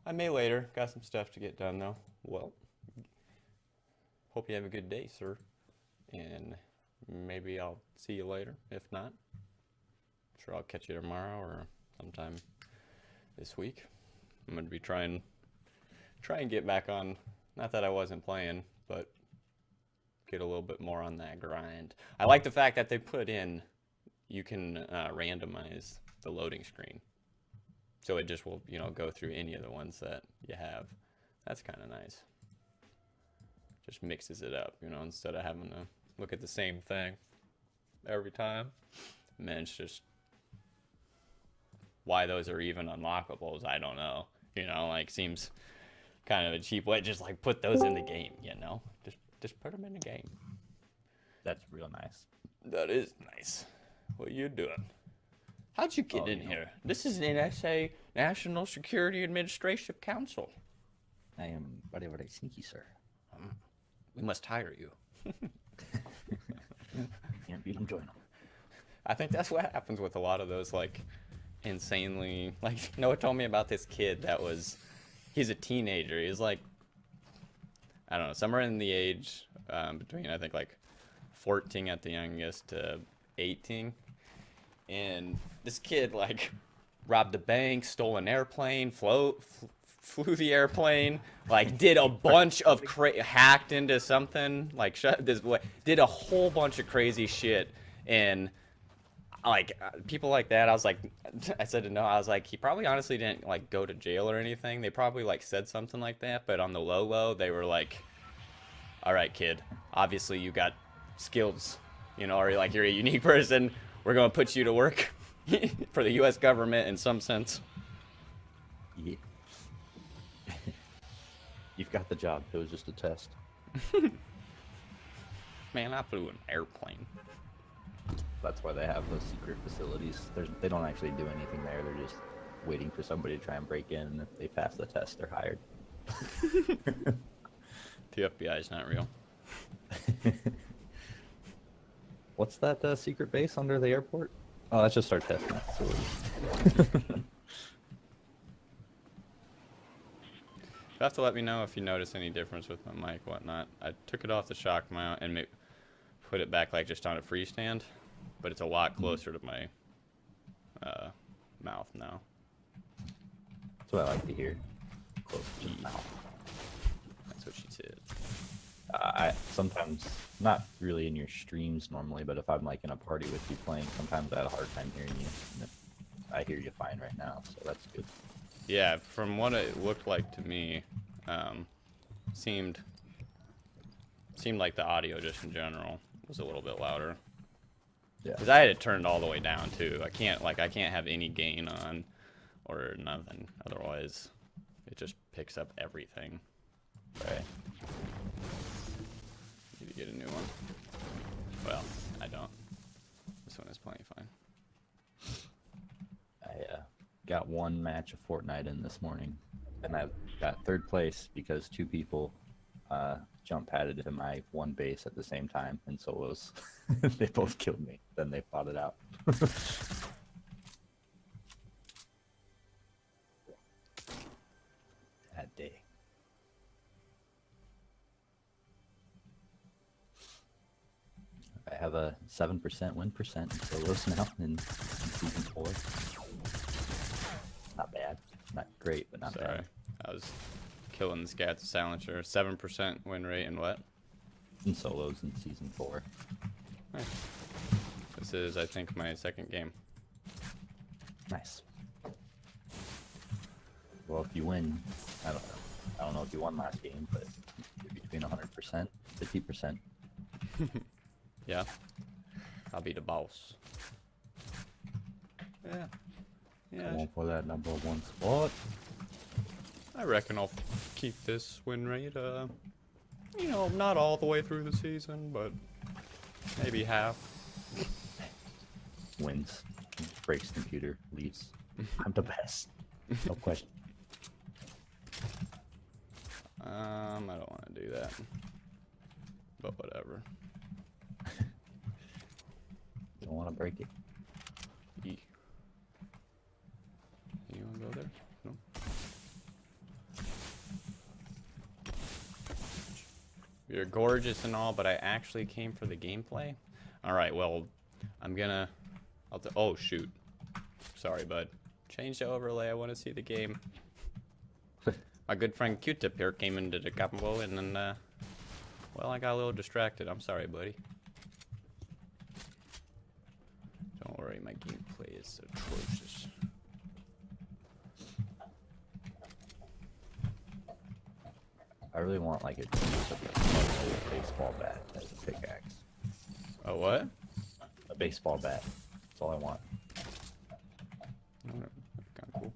I may later. Got some stuff to get done though. Well, hope you have a good day, sir. And maybe I'll see you later. If not, sure I'll catch you tomorrow or sometime this week. I'm gonna be try and get back on. Not that I wasn't playing, but get a little bit more on that grind. I like the fact that they put in you can randomize the loading screen, so it just will go through any of the ones that you have. That's kind of nice. Just mixes it up, instead of having to look at the same thing every time. And then it's just why those are even unlockables, I don't know. Like seems kind of a cheap way. Just like put those in the game, Just put them in the game. That's real nice. That is nice. What are you doing? How'd you get in here? This is an NSA, National Security Administration Council. I am very, very sneaky, sir. We must hire you. Can't beat them, join them. I think that's what happens with a lot of those, like, insanely... Like, Noah told me about this kid he's a teenager. He's, like, I don't know, somewhere in the age between, I think, like, 14 at the youngest to 18. And this kid, like, robbed a bank, stole an airplane, flew the airplane, like, did a bunch of hacked into something, like, did a whole bunch of crazy shit. And, like, people like that, I said to Noah, I was like, he probably honestly didn't, like, go to jail or anything. They probably, like, said something like that, but on the low, they were like, all right, kid, obviously you got skills, or like you're a unique person. We're going to put you to work for the U.S. government in some sense. Yeah. You've got the job. It was just a test. Man, I flew an airplane. That's why they have those secret facilities. They don't actually do anything there. They're just waiting for somebody to try and break in. And if they pass the test, they're hired. The FBI is not real. What's that secret base under the airport? Oh, that's just our test facility. You'll have to let me know if you notice any difference with my mic, whatnot. I took it off the shock mount and put it back like just on a freestand, but it's a lot closer to my mouth now. That's what I like to hear. Close to the mouth. That's what she said. I sometimes, not really in your streams normally, but if I'm like in a party with you playing, sometimes I had a hard time hearing you. And I hear you fine right now, so that's good. Yeah, from what it looked like to me, seemed like the audio just in general was a little bit louder. Yeah. Because I had it turned all the way down too. I can't have any gain on or nothing. Otherwise, it just picks up everything. Right. Need to get a new one. Well, I don't. This one is plenty fine. I got one match of Fortnite in this morning, and I got third place because two people jump padded into my one base at the same time, and so it was they both killed me. Then they fought it out. That day. I have a 7% win percent in solos now in season 4. Not bad. Not great, but not Sorry. bad. I was killing this guy at the silencer. 7% win rate and what? In solos in season 4. Nice. This is, I think, my second game. Nice. Well, if you win, I don't know if you won last game, but you're between 100%, 50%. Yeah. I'll be the boss. Yeah. Yeah. Going for that number 1 spot. I reckon I'll keep this win rate, not all the way through the season, but maybe half. Wins. Breaks computer. Leaves. I'm the best. No question. I don't want to do that. But whatever. Don't want to break it. You want to go there? No? You're gorgeous and all, but I actually came for the gameplay. All right, well, I'm gonna. Oh shoot, sorry, bud. Change the overlay. I want to see the game. My good friend Q-Tip here came into the combo, and then, well, I got a little distracted. I'm sorry, buddy. Don't worry, my gameplay is atrocious. I really want like a baseball bat as a pickaxe. Oh, what? A baseball bat. That's all I want. Oh, that's kind of cool.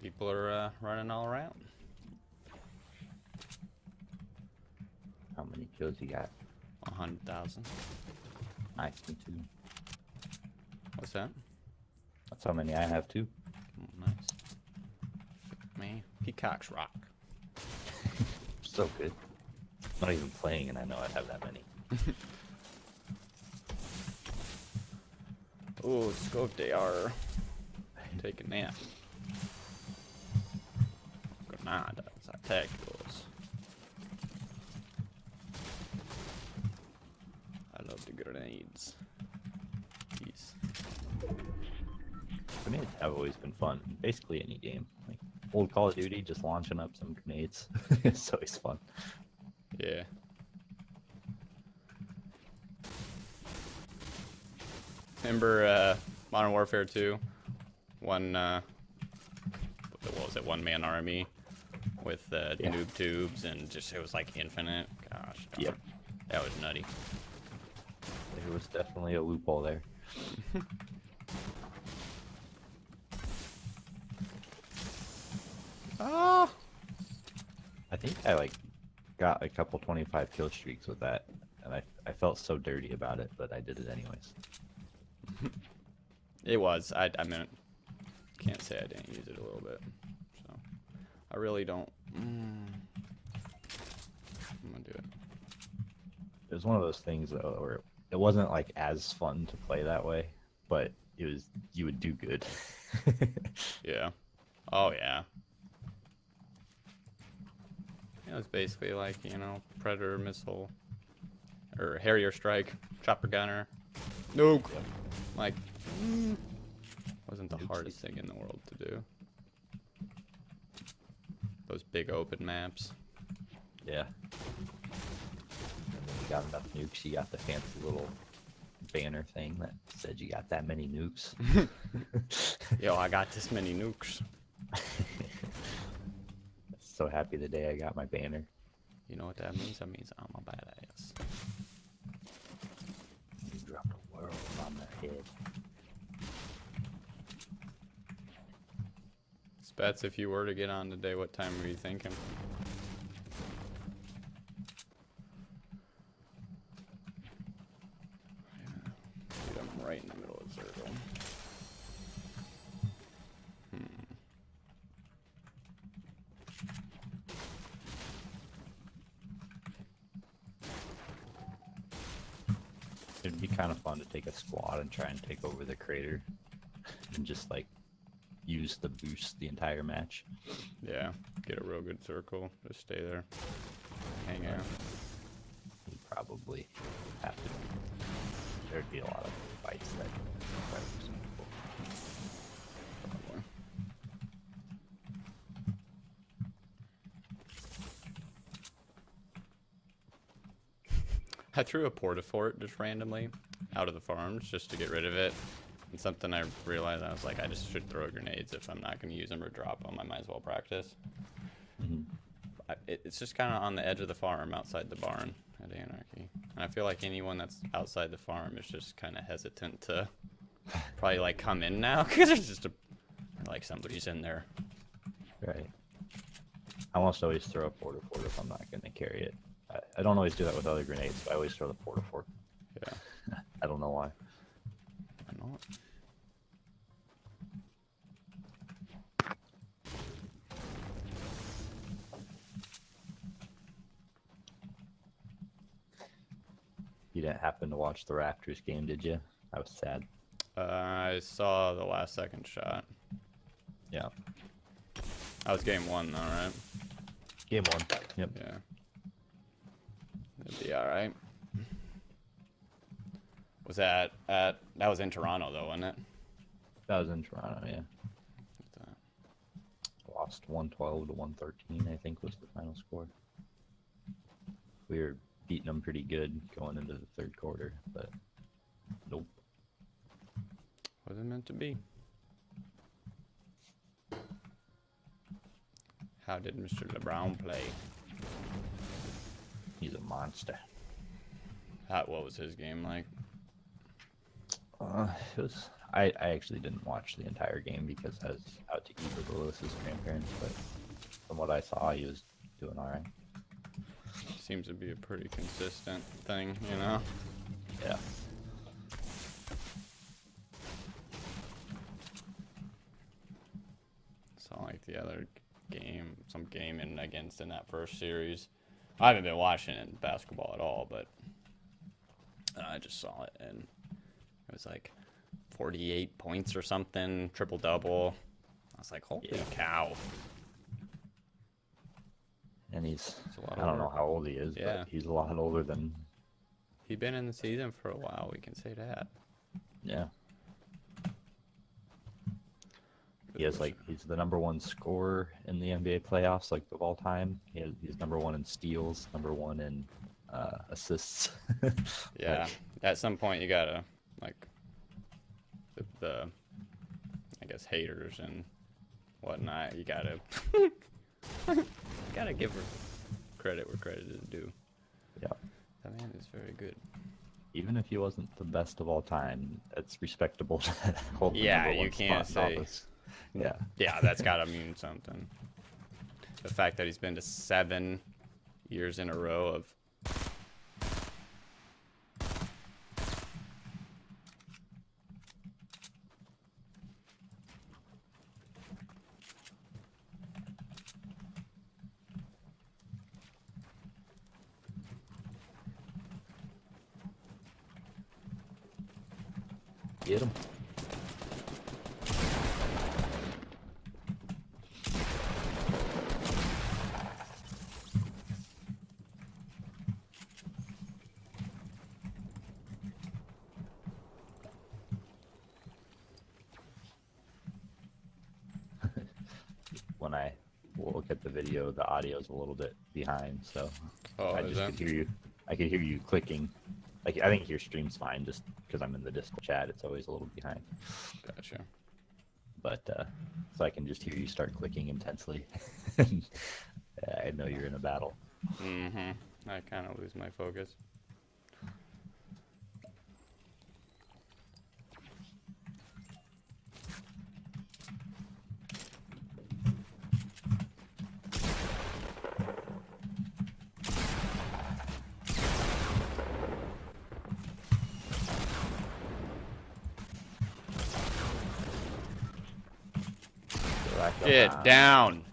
People are running all around. How many kills you got? 100,000. Nice, me too. What's that? That's how many I have too. Oh, nice. Me, Peacock's rock. So good. Not even playing, and I know I have that many. Oh, scope they are. Take a nap. Granadas, tacticals. I love the grenades. Peace. Grenades have always been fun. Basically any game. Like old Call of Duty, just launching up some grenades. It's always fun. Yeah. Remember Modern Warfare 2? One, what was it? One-man army with noob tubes and just it was like infinite. Gosh. Darn. Yep. That was nutty. There was definitely a loophole there. Oh. I think I like got a couple 25 kill streaks with that, and I felt so dirty about it, but I did it anyways. It was. I mean, can't say I didn't use it a little bit. So, I really don't. I'm gonna do it. It was one of those things though, where it wasn't like as fun to play that way, but it was you would do good. Yeah. Oh yeah. It was basically like, you know, Predator missile or Harrier strike, chopper gunner, nuke. Yep. Like, wasn't the hardest thing in the world to do. Those big open maps. Yeah. And then you got enough nukes, you got the fancy little banner thing that said you got that many nukes. Yo, I got this many nukes. So happy the day I got my banner. You know what that means? That means I'm a badass. You dropped a world on their head. Spats, if you were to get on today, what time were you thinking? Dude, I'm right in the middle of the circle. It'd be kind of fun to take a squad and try and take over the crater and just like use the boost the entire match. Yeah, get a real good circle. Just stay there. Hang out. You'd probably have to. There'd be a lot of fights that require some people. Probably. I threw a porta-fort just randomly out of the farms just to get rid of it. And something I realized, I was like, I just should throw grenades if I'm not going to use them or drop them. I might as well practice. Mm-hmm. It's just kind of on the edge of the farm outside the barn at Anarchy. And I feel like anyone that's outside the farm is just kind of hesitant to probably like come in now because there's just like somebody's in there. Right. I almost always throw a porta-fort if I'm not going to carry it. I don't always do that with other grenades, but I always throw the porta-fort. Yeah. I don't know why. not. You didn't happen to watch the Raptors game, did you? That was sad. I saw the last second shot. Yeah. That was game 1 though, right? Game 1. Yep. Yeah. It'd be alright. Was that was in Toronto though, wasn't it? That was in Toronto, yeah. Lost 112 to 113, I think was the final score. We were beating them pretty good going into the third quarter, but nope. Wasn't meant to be. How did Mr. LeBron play? He's a monster. What was his game like? It was. I actually didn't watch the entire game because I was out to eat with Lewis's grandparents, but from what I saw, he was doing all right. Seems to be a pretty consistent thing, you know? Yeah. So like the other game, some game in that first series. I haven't been watching it in basketball at all, but I just saw it and it was like 48 points or something, triple double. I was like, holy cow. And he's, a lot I don't know how old he is, but he's a lot older than. He's been in the season for a while, we can say that. Yeah. He has he's the #1 scorer in the NBA playoffs, like of all time. He's #1 in steals, #1 in assists. Yeah. At some point you gotta the I guess haters and whatnot, you gotta gotta give her credit where credit is due. Yeah. That man is very good. Even if he wasn't the best of all time, it's respectable to hold the Yeah, #1 you can't spot in say. office. Yeah. Yeah, that's gotta mean something. The fact that he's been to 7 years in a row of Get him. When I look at the video, the audio's a little bit behind, so I just could hear you. I could hear you clicking. I think your stream's fine, just because I'm in the Discord chat. It's always a little behind. Gotcha. But so I can just hear you start clicking intensely. I know you're in a battle. Mm-hmm. I kind of lose my focus. Get down.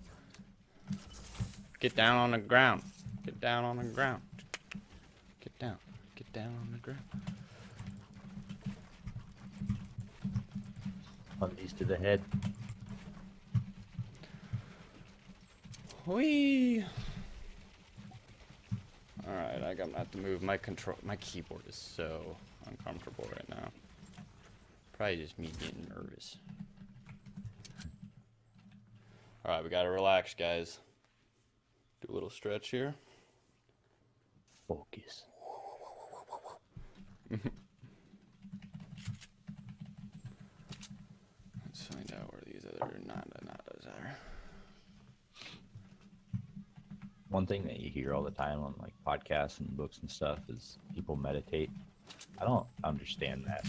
Get down on the ground. Get down on the ground. Get down. Get down on the ground. Undies to the head. Whee! Alright, I'm gonna have to move my keyboard is so uncomfortable right now. Probably just me getting nervous. Alright, we gotta relax, guys. Do a little stretch here. Focus. Let's find out where these other nadas are. One thing that you hear all the time on like podcasts and books and stuff is people meditate. I don't understand that.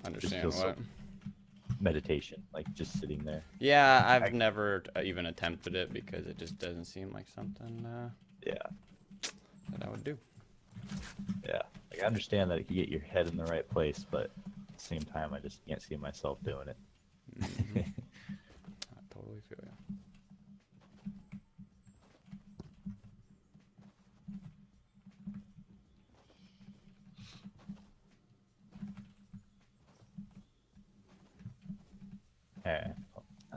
Understand what? So, meditation, like just sitting there. Yeah, I've never even attempted it because it just doesn't seem like something that I would do. Yeah, like I understand that you get your head in the right place, but the same time, I just can't see myself doing it. Mhm. I totally feel you. Eh,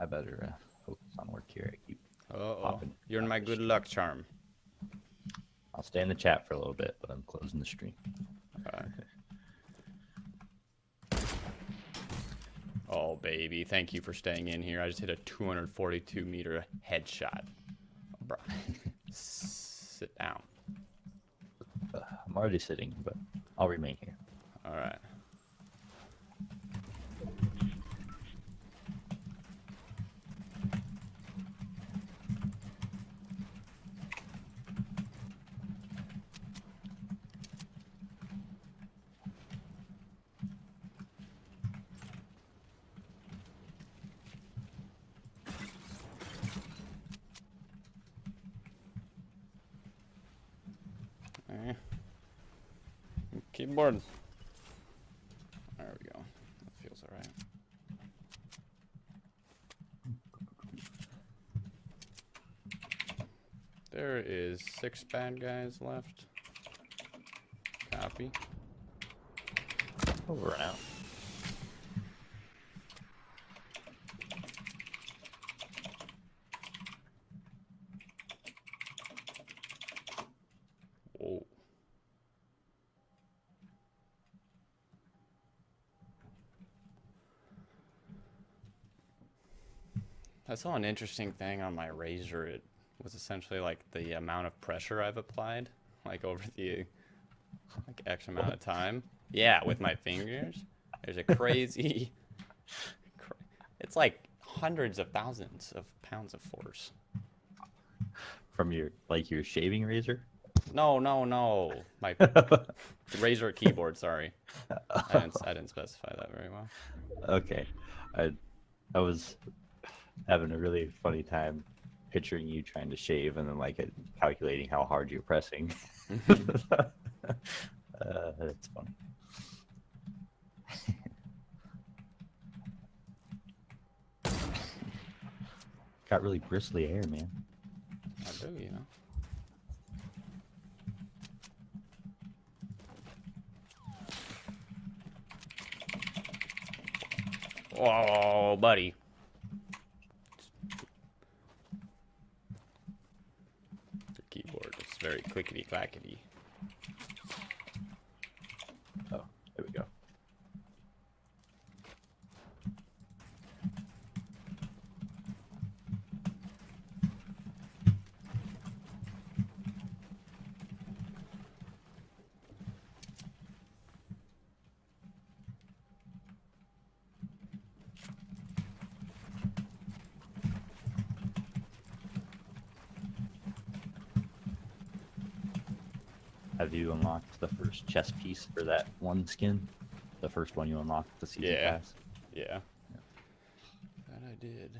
I better focus on work here. I keep Uh-oh. popping. You're in my good luck charm. I'll stay in the chat for a little bit, but I'm closing the stream. Oh, baby. Thank you for staying in here. I just hit a 242-meter headshot. Bro. Sit down. I'm already sitting, but I'll remain here. All right. Okay. Keyboard. There we go. That feels all right. There is 6 bad guys left. Copy. Over and out. Whoa. I saw an interesting thing on my razor. It was essentially like the amount of pressure I've applied, like over the like X amount of time. Yeah, with my fingers. There's a crazy. It's like hundreds of thousands of pounds of force. From your your shaving razor? No, no, no. My razor keyboard. Sorry, I didn't specify that very well. Okay. I was having a really funny time picturing you trying to shave and then calculating how hard you're pressing. That's funny. Got really bristly hair, man. I do, you know. Oh, buddy. The keyboard is very clickety clackety. Oh, there we go. Have you unlocked the first chest piece for that one skin? The first one you unlocked the season Yeah. pass? Yeah. That I did.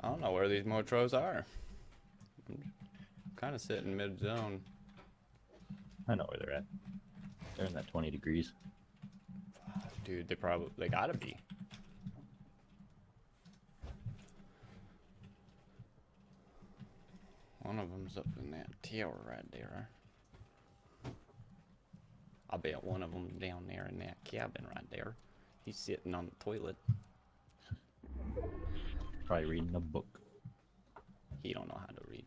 I don't know where these Motros are. I'm kind of sitting mid-zone. I know where they're at. They're in that 20 degrees. Dude, they gotta be. One of them's up in that tower right there. I bet one of them down there in that cabin right there. He's sitting on the toilet. Probably reading a book. He don't know how to read.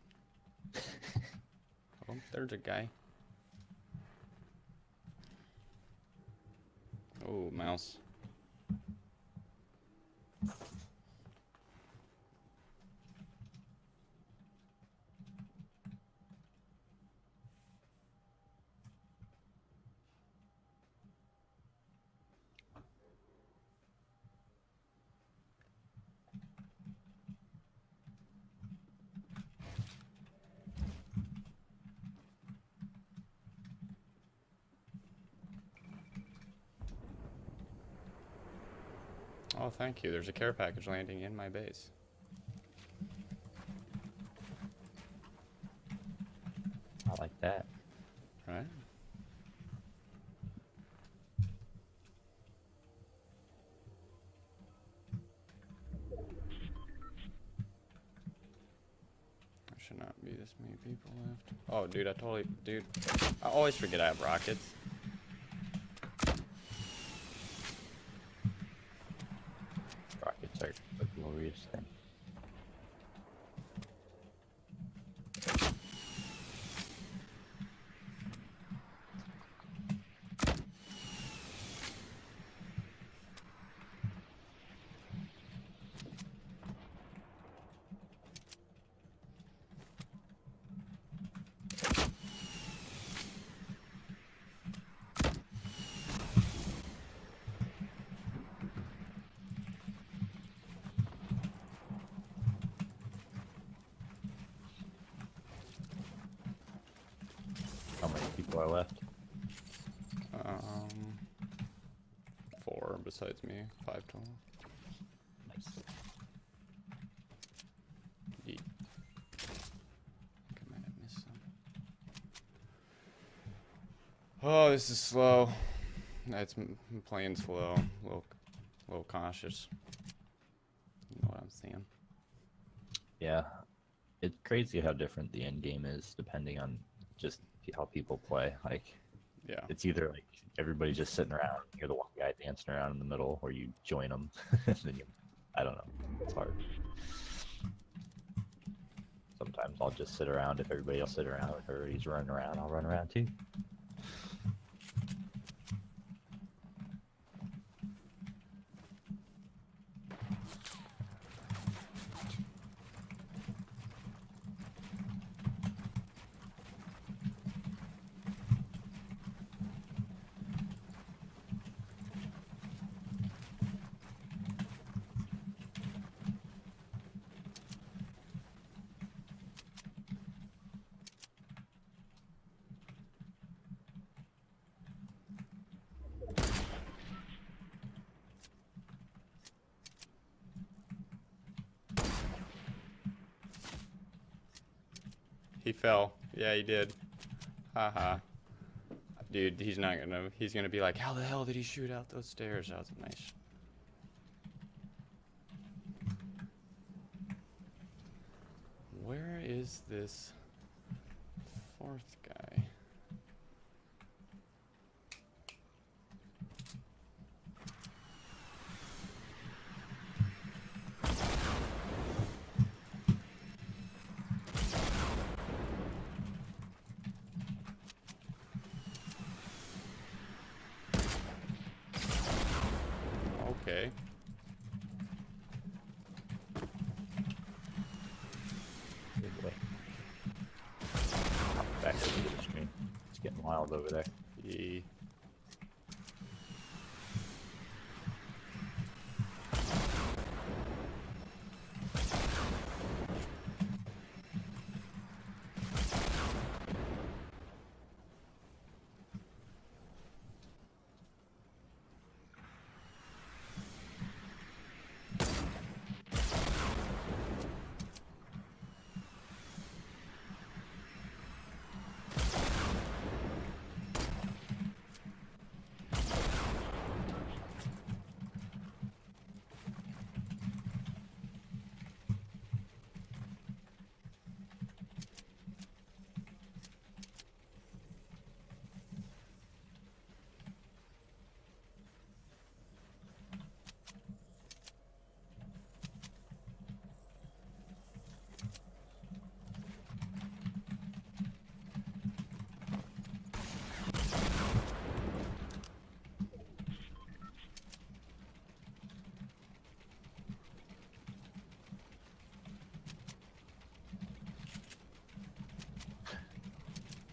Oh, there's a guy. Oh, mouse. Oh, thank you. There's a care package landing in my base. I like that. Right? There should not be this many people left. Oh, dude, dude, I always forget I have rockets. Rockets are the glorious thing. How many people are left? 4 besides me. 5 total. Nice. Yeet. I might have missed some. Oh, this is slow. I'm playing slow. A little cautious. You know what I'm saying? Yeah, it's crazy how different the end game is depending on just how people play. Like, Yeah. it's either like everybody's just sitting around, you're the one guy dancing around in the middle, or you join them. And then I don't know. It's hard. Sometimes I'll just sit around. If everybody else sit around, if everybody's running around, I'll run around too. He fell. Yeah, he did. Haha. Dude, he's gonna be like, how the hell did he shoot out those stairs? That was nice. Where is this 4th guy? Okay. Good boy. Back to the stream. It's getting wild over there. He...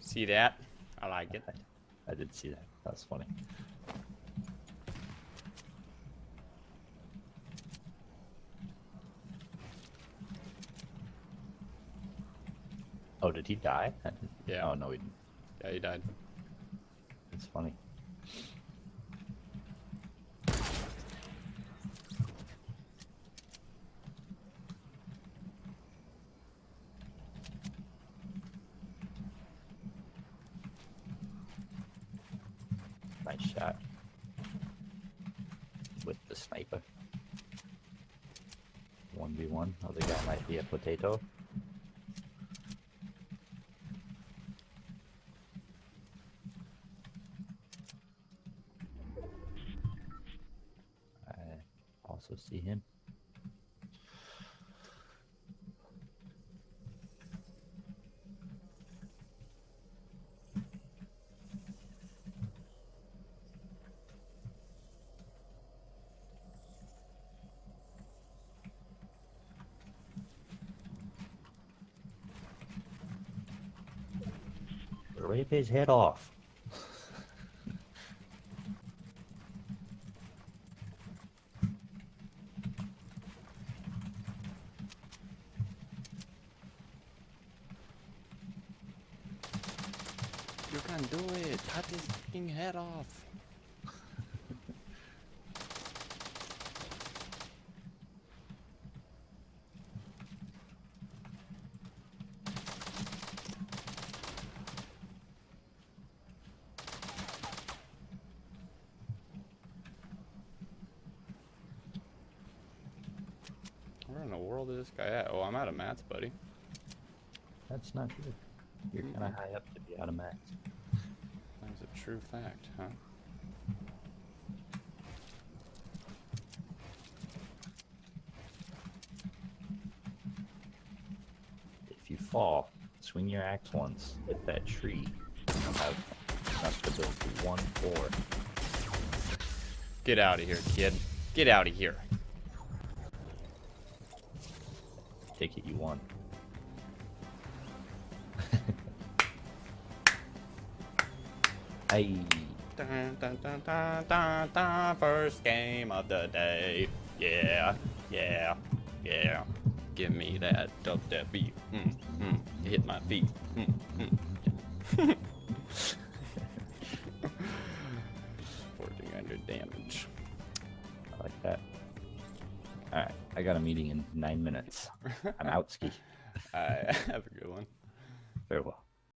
See that? I like it. I did see that. That's funny. Oh, did he die? Yeah. Oh, no, he didn't. Yeah, he died. It's funny. Nice shot. With the sniper. 1v1. Other guy might be a potato. I also see him. Rip his head off. You can do it. Cut his fucking head off. Where in the world is this guy at? Oh, I'm out of mats, buddy. That's not good. You're kind of high up to be out of max. That's a true fact, huh? If you fall, swing your axe once, hit that tree, and you'll have enough to build 1 floor. Get out of here, kid. Get out of here. Take it, you won. Hey. Dun, dun, dun, dun, dun, dun. First game of the day. Yeah, yeah, yeah. Give me that beat. Hit my feet. 1400 damage. I like that. Alright, I got a meeting in 9 minutes. I'm out ski. Have a good one. Farewell.